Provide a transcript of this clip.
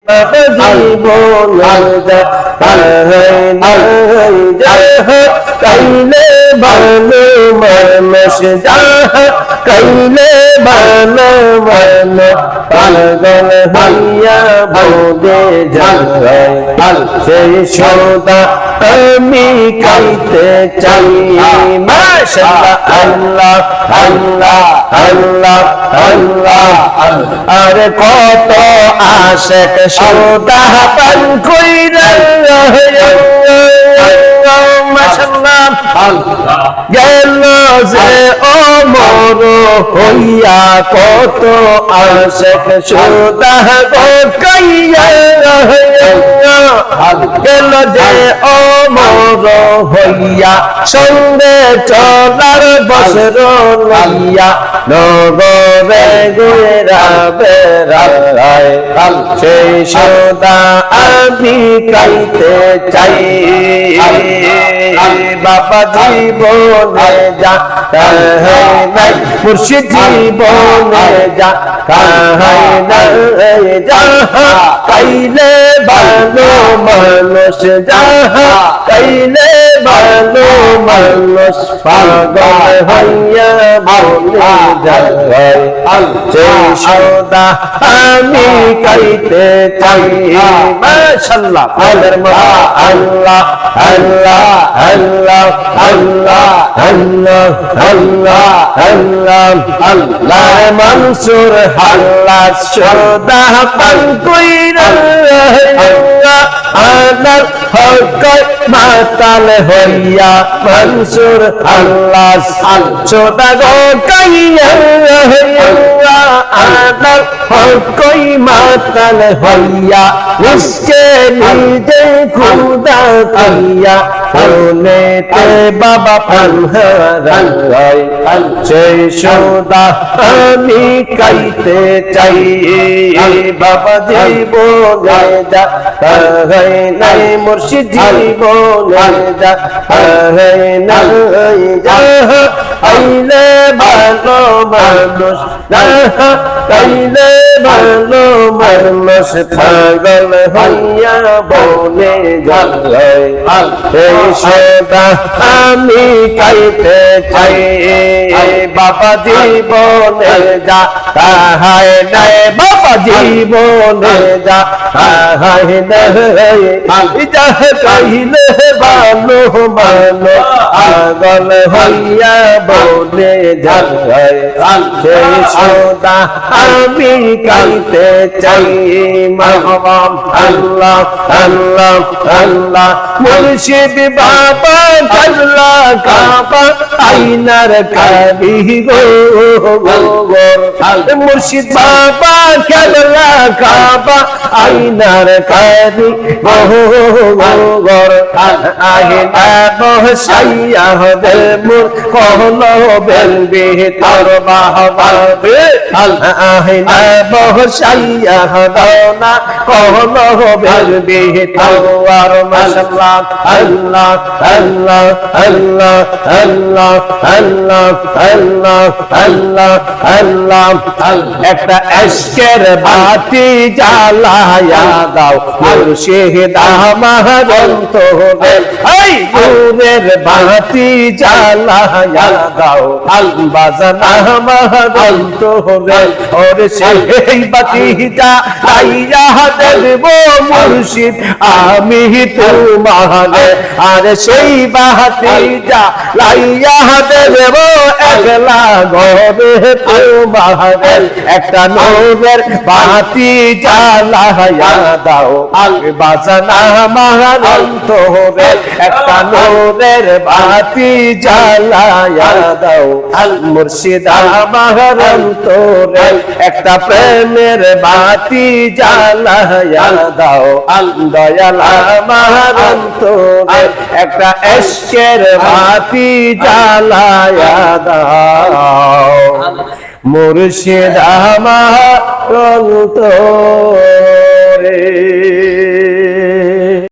জীবনে কাইলে ভালো মানুষ কাইলে ভালো মানুষ পাগল হইয়া বোধে যায় সেই সদা আমি গাইতে চাই মাশাআল্লাহ আল্লাহ আল্লাহ আল্লাহ আরে কত আশিক সদা পান কইরা মাশাআল্লাহ গেল যে অমর হইয়া কত আশিক সদা গাইয়া গেল যে অমর হইয়া সঙ্গে চলার বসর লইয়া নগরে ঘুরা বেড়ায় সেই সদা আমি গাইতে চাই বাবা জীবনে যা নাই মুর্শিদ জীবনে যা নাই যা কাইলে ভালো মানুষ যাহা কাইলে ভালো মানুষ পাগল হইয়া বলে যায় সেই সদা আমি গাইতে চাই মাশাআল্লাহ আল্লাহ আল্লাহ আল্লাহ আল্লাহ আল্লাহ আল্লাহ আল্লাহ আল্লাহ আল্লাহ মনসুর হাল্লা সদা পান কইরা আনার হক মাতাল হইয়া মনসুর আল্লাহ সদা গো কাইয়া আনার হক মাতাল হইয়া উসকে নিজে খুদা কইয়া হলেতে বাবা পানহারায় সেই সদা আমি গাইতে চাই বাবা জীবনে যা নাই মুর্শিদ জীবনে যা নাই যা আইলে ভালো মানুষ কাইলে ভালো মানুষ পাগল হইয়া বনে যায় এই সদা আমি গাইতে চাই বাবা জীবনে যা তাহাই নাই বাবা জীবনে যা তাহাই নাই যা কাইলে ভালো মানো পাগল হইয়া বনে যায় সেই সদা আমি গাইতে চাই মাহবাব আল্লাহ আল্লাহ আল্লাহ মুর্শিদ বাবা কাল্লা কাবা আইনার কাবি গো মুর্শিদ বাবা কাল্লা কাবা আইনার কাবি গো আইনা বসাইয়া হবে মোর কলবের ভিতর বাহবাবে আইনা বসাইয়া দাওনা কলবের ভিতর আর মাশাআল্লাহ আল্লাহ আল্লাহ আল্লাহ আল্লাহ আল্লাহ আল্লাহ আল্লাহ আল্লাহ একটা ইশকের বাতি জ্বালায়া দাও মুর্শিদ আমার অন্তরে এই নূরের বাতি জ্বালায়া দাও বাজানা আমার অন্তরে ওরে সেই বাতি জ্বালায়া দেব মুর্শিদ আমি তোমারে আর সেই বাতি জ্বালাইয়া দেব একলা ঘরে তোমারে একটা নূরের বাতি জ্বালাইয়া দাও বাজানা আমার অন্তরে একটা নূরের বাতি জ্বালাইয়া দাও মুর্শিদ আমার অন্তরে একটা প্রেমের বাতি জ্বালাইয়া দাও দয়াল আমার অন্তরে একটা ইশকের বাতি জ্বালাইয়া দাও মুর্শিদ আমার অন্তরে